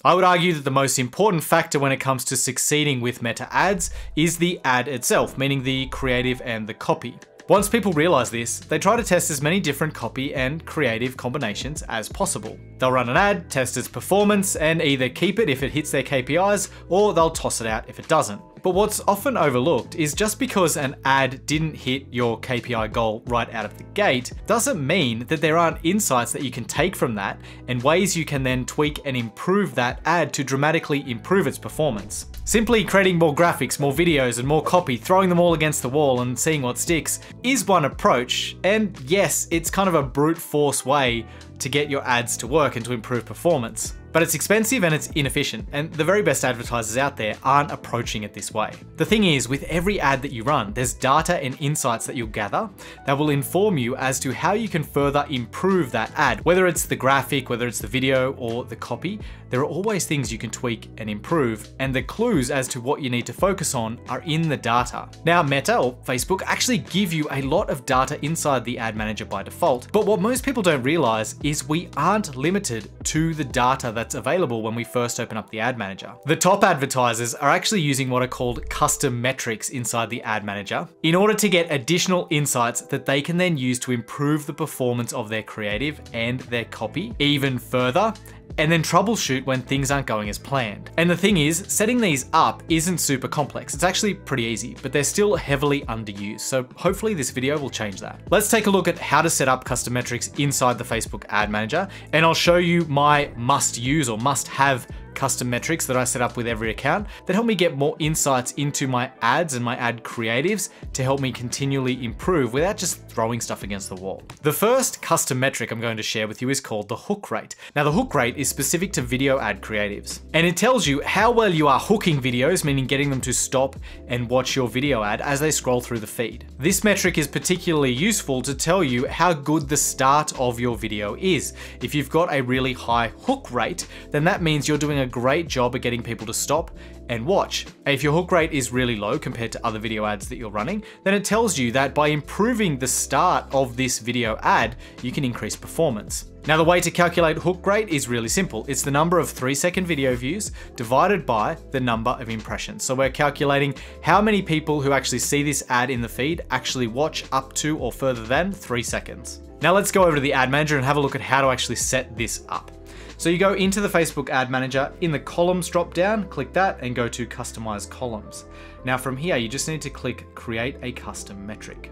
I would argue that the most important factor when it comes to succeeding with meta ads is the ad itself, meaning the creative and the copy. Once people realize this, they try to test as many different copy and creative combinations as possible. They'll run an ad, test its performance, and either keep it if it hits their KPIs, or they'll toss it out if it doesn't. But what's often overlooked is just because an ad didn't hit your KPI goal right out of the gate, doesn't mean that there aren't insights that you can take from that and ways you can then tweak and improve that ad to dramatically improve its performance. Simply creating more graphics, more videos, and more copy, throwing them all against the wall and seeing what sticks is one approach. And yes, it's kind of a brute force way to get your ads to work and to improve performance. But it's expensive and it's inefficient, and the very best advertisers out there aren't approaching it this way. The thing is, with every ad that you run, there's data and insights that you'll gather that will inform you as to how you can further improve that ad. Whether it's the graphic, whether it's the video or the copy, there are always things you can tweak and improve, and the clues as to what you need to focus on are in the data. Now, Meta or Facebook actually give you a lot of data inside the ad manager by default, but what most people don't realize is we aren't limited to the data that's available when we first open up the ad manager. The top advertisers are actually using what are called custom metrics inside the ad manager in order to get additional insights that they can then use to improve the performance of their creative and their copy even further, and then troubleshoot when things aren't going as planned. And the thing is, setting these up isn't super complex. It's actually pretty easy, but they're still heavily underused. So hopefully this video will change that. Let's take a look at how to set up custom metrics inside the Facebook ad manager. And I'll show you my must use or must have custom metrics that I set up with every account that help me get more insights into my ads and my ad creatives to help me continually improve without just throwing stuff against the wall. The first custom metric I'm going to share with you is called the hook rate. Now, the hook rate is specific to video ad creatives, and it tells you how well you are hooking videos, meaning getting them to stop and watch your video ad as they scroll through the feed. This metric is particularly useful to tell you how good the start of your video is. If you've got a really high hook rate, then that means you're doing a great job at getting people to stop and watch. If your hook rate is really low compared to other video ads that you're running, then it tells you that by improving the start of this video ad, you can increase performance. Now, the way to calculate hook rate is really simple. It's the number of 3-second video views divided by the number of impressions. So we're calculating how many people who actually see this ad in the feed actually watch up to or further than 3 seconds. Now let's go over to the ad manager and have a look at how to actually set this up. So you go into the Facebook ad manager, in the columns drop down, click that and go to customize columns. Now from here, you just need to click create a custom metric.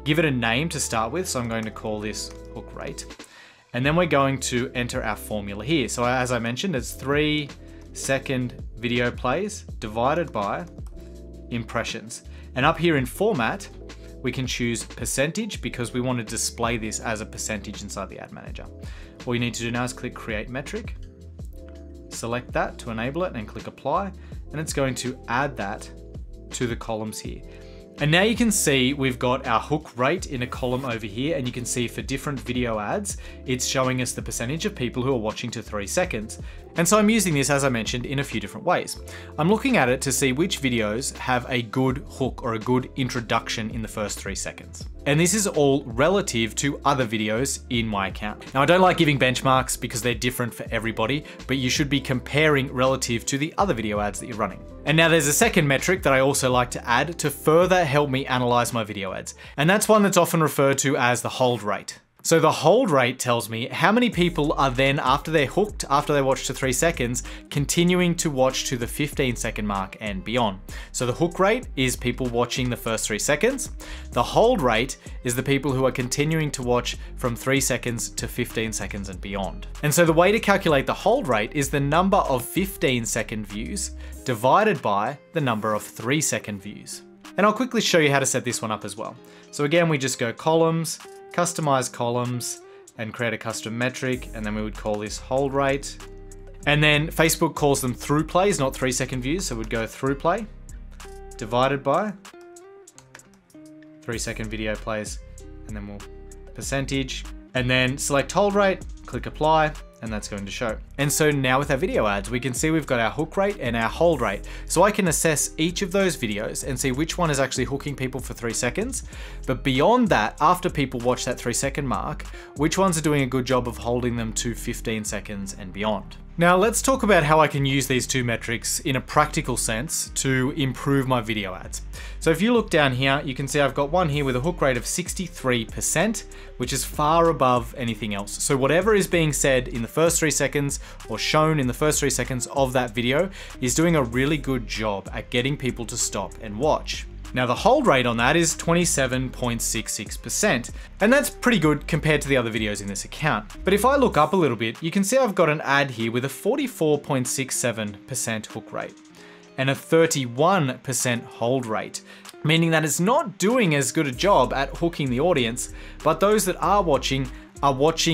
Give it a name to start with. So I'm going to call this hook rate. And then we're going to enter our formula here. So as I mentioned, it's 3-second video plays divided by impressions. And up here in format, we can choose percentage because we want to display this as a percentage inside the ad manager. All you need to do now is click create metric, select that to enable it and click apply, and it's going to add that to the columns here. And now you can see we've got our hook rate in a column over here, and you can see for different video ads, it's showing us the percentage of people who are watching to 3 seconds. And so I'm using this, as I mentioned, in a few different ways. I'm looking at it to see which videos have a good hook or a good introduction in the first 3 seconds. And this is all relative to other videos in my account. Now, I don't like giving benchmarks because they're different for everybody, but you should be comparing relative to the other video ads that you're running. And now there's a second metric that I also like to add to further help me analyze my video ads. And that's one that's often referred to as the hold rate. So the hold rate tells me how many people are then, after they're hooked, after they watch to 3 seconds, continuing to watch to the 15-second mark and beyond. So the hook rate is people watching the first 3 seconds. The hold rate is the people who are continuing to watch from 3 seconds to 15 seconds and beyond. And so the way to calculate the hold rate is the number of 15-second views divided by the number of 3-second views. And I'll quickly show you how to set this one up as well. So again, we just go columns, customize columns, and create a custom metric, and then we would call this hold rate. And then Facebook calls them through plays, not 3-second views, so we'd go through play divided by 3-second video plays, and then we'll percentage, and then select hold rate, click apply, and that's going to show. And so now with our video ads, we can see we've got our hook rate and our hold rate. So I can assess each of those videos and see which one is actually hooking people for 3 seconds. But beyond that, after people watch that 3-second mark, which ones are doing a good job of holding them to 15 seconds and beyond. Now let's talk about how I can use these two metrics in a practical sense to improve my video ads. So if you look down here, you can see I've got one here with a hook rate of 63%, which is far above anything else. So whatever is being said in the first 3 seconds or shown in the first 3 seconds of that video is doing a really good job at getting people to stop and watch. Now the hold rate on that is 27.66%, and that's pretty good compared to the other videos in this account. But if I look up a little bit, you can see I've got an ad here with a 44.67% hook rate and a 31% hold rate, meaning that it's not doing as good a job at hooking the audience, but those that are watching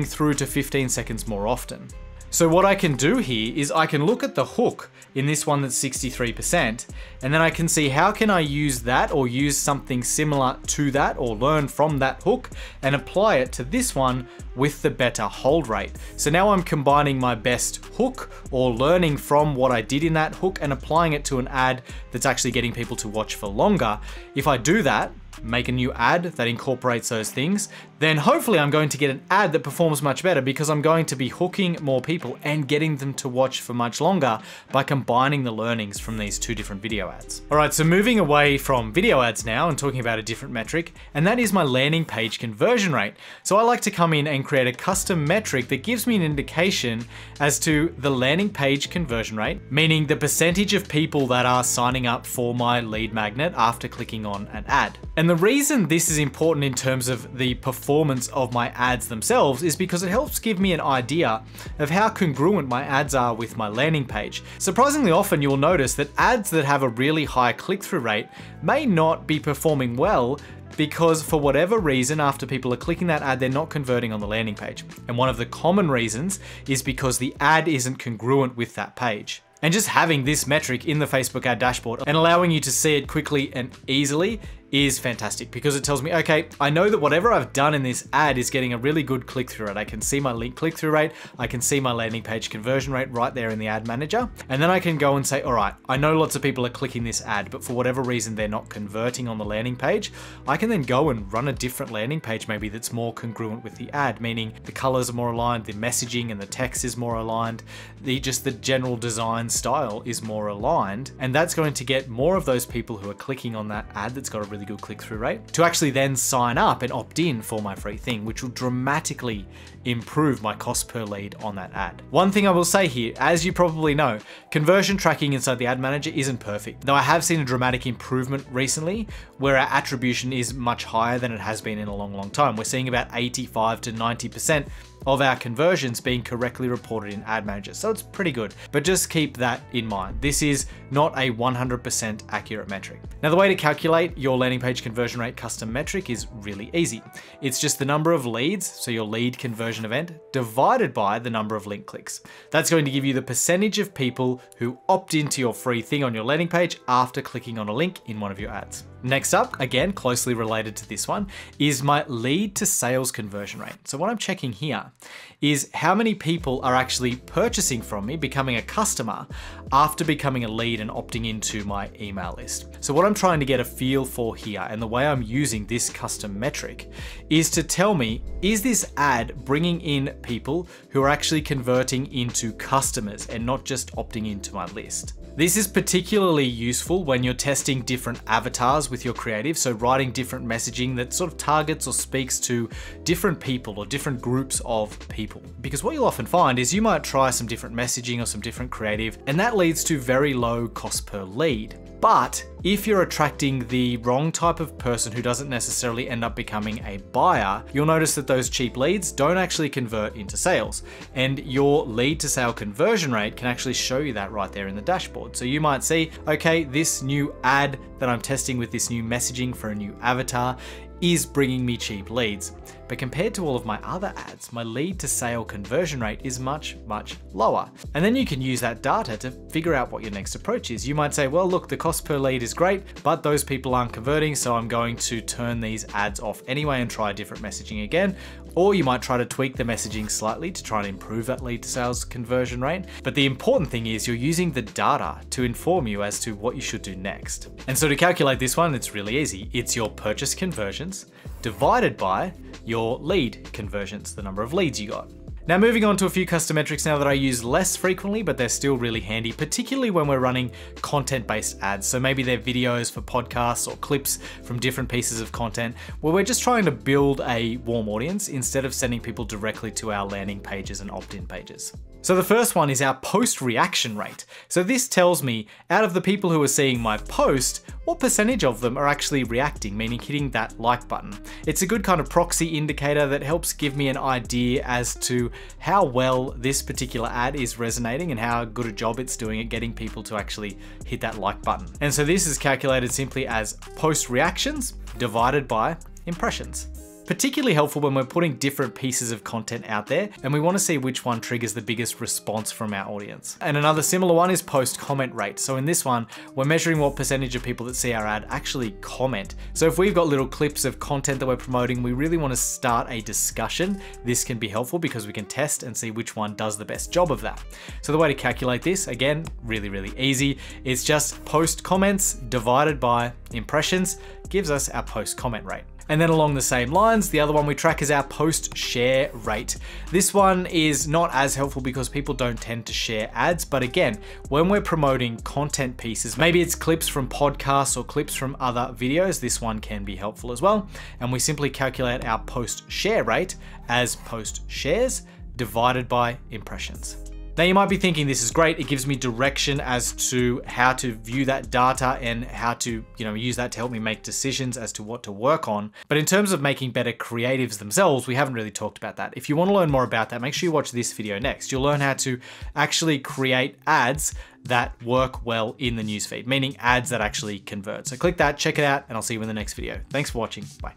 through to 15 seconds more often. So what I can do here is I can look at the hook in this one that's 63%, and then I can see how can I use that or use something similar to that or learn from that hook and apply it to this one with the better hold rate. So now I'm combining my best hook or learning from what I did in that hook and applying it to an ad that's actually getting people to watch for longer. If I do that, make a new ad that incorporates those things, then hopefully I'm going to get an ad that performs much better because I'm going to be hooking more people and getting them to watch for much longer by combining the learnings from these two different video ads. All right, so moving away from video ads now and talking about a different metric, and that is my landing page conversion rate. So I like to come in and create a custom metric that gives me an indication as to the landing page conversion rate, meaning the percentage of people that are signing up for my lead magnet after clicking on an ad. And the reason this is important in terms of the performance of my ads themselves is because it helps give me an idea of how congruent my ads are with my landing page. Surprisingly often you'll notice that ads that have a really high click-through rate may not be performing well because for whatever reason, after people are clicking that ad, they're not converting on the landing page. And one of the common reasons is because the ad isn't congruent with that page. And just having this metric in the Facebook ad dashboard and allowing you to see it quickly and easily is fantastic because it tells me, okay, I know that whatever I've done in this ad is getting a really good click-through rate. I can see my link click-through rate, I can see my landing page conversion rate right there in the ad manager. And then I can go and say, all right, I know lots of people are clicking this ad, but for whatever reason, they're not converting on the landing page. I can then go and run a different landing page maybe that's more congruent with the ad, meaning the colors are more aligned, the messaging and the text is more aligned, just the general design style is more aligned. And that's going to get more of those people who are clicking on that ad that's got a really good click-through rate to actually then sign up and opt in for my free thing, which will dramatically improve my cost per lead on that ad. One thing I will say here, as you probably know, conversion tracking inside the ad manager isn't perfect. Though I have seen a dramatic improvement recently where our attribution is much higher than it has been in a long, long time. We're seeing about 85 to 90% of our conversions being correctly reported in Ad Manager. So it's pretty good, but just keep that in mind. This is not a 100% accurate metric. Now, the way to calculate your landing page conversion rate custom metric is really easy. It's just the number of leads, so your lead conversion event, divided by the number of link clicks. That's going to give you the percentage of people who opt into your free thing on your landing page after clicking on a link in one of your ads. Next up, again, closely related to this one, is my lead to sales conversion rate. So what I'm checking here is how many people are actually purchasing from me, becoming a customer, after becoming a lead and opting into my email list. So what I'm trying to get a feel for here, and the way I'm using this custom metric, is to tell me, is this ad bringing in people who are actually converting into customers and not just opting into my list? This is particularly useful when you're testing different avatars with your creative, so writing different messaging that sort of targets or speaks to different people or different groups of people. Because what you'll often find is you might try some different messaging or some different creative, and that leads to very low cost per lead. But if you're attracting the wrong type of person who doesn't necessarily end up becoming a buyer, you'll notice that those cheap leads don't actually convert into sales. And your lead to sale conversion rate can actually show you that right there in the dashboard. So you might see, okay, this new ad that I'm testing with this new messaging for a new avatar is bringing me cheap leads. But compared to all of my other ads, my lead to sale conversion rate is much, much lower. And then you can use that data to figure out what your next approach is. You might say, well, look, the cost per lead is great, but those people aren't converting, so I'm going to turn these ads off anyway and try different messaging again. Or you might try to tweak the messaging slightly to try and improve that lead to sales conversion rate. But the important thing is you're using the data to inform you as to what you should do next. And so to calculate this one, it's really easy. It's your purchase conversions divided by your lead conversions, the number of leads you got. Now moving on to a few custom metrics now that I use less frequently, but they're still really handy, particularly when we're running content-based ads. So maybe they're videos for podcasts or clips from different pieces of content where we're just trying to build a warm audience instead of sending people directly to our landing pages and opt-in pages. So the first one is our post reaction rate. So this tells me out of the people who are seeing my post, what percentage of them are actually reacting, meaning hitting that like button. It's a good kind of proxy indicator that helps give me an idea as to how well this particular ad is resonating and how good a job it's doing at getting people to actually hit that like button. And so this is calculated simply as post reactions divided by impressions. Particularly helpful when we're putting different pieces of content out there and we want to see which one triggers the biggest response from our audience. And another similar one is post comment rate. So in this one, we're measuring what percentage of people that see our ad actually comment. So if we've got little clips of content that we're promoting, we really want to start a discussion. This can be helpful because we can test and see which one does the best job of that. So the way to calculate this, again, really easy. It's just post comments divided by impressions gives us our post comment rate. And then along the same lines, the other one we track is our post share rate. This one is not as helpful because people don't tend to share ads. But again, when we're promoting content pieces, maybe it's clips from podcasts or clips from other videos, this one can be helpful as well. And we simply calculate our post share rate as post shares divided by impressions. Now you might be thinking this is great, it gives me direction as to how to view that data and how to use that to help me make decisions as to what to work on. But in terms of making better creatives themselves, we haven't really talked about that. If you want to learn more about that, make sure you watch this video next. You'll learn how to actually create ads that work well in the newsfeed, meaning ads that actually convert. So click that, check it out, and I'll see you in the next video. Thanks for watching, bye.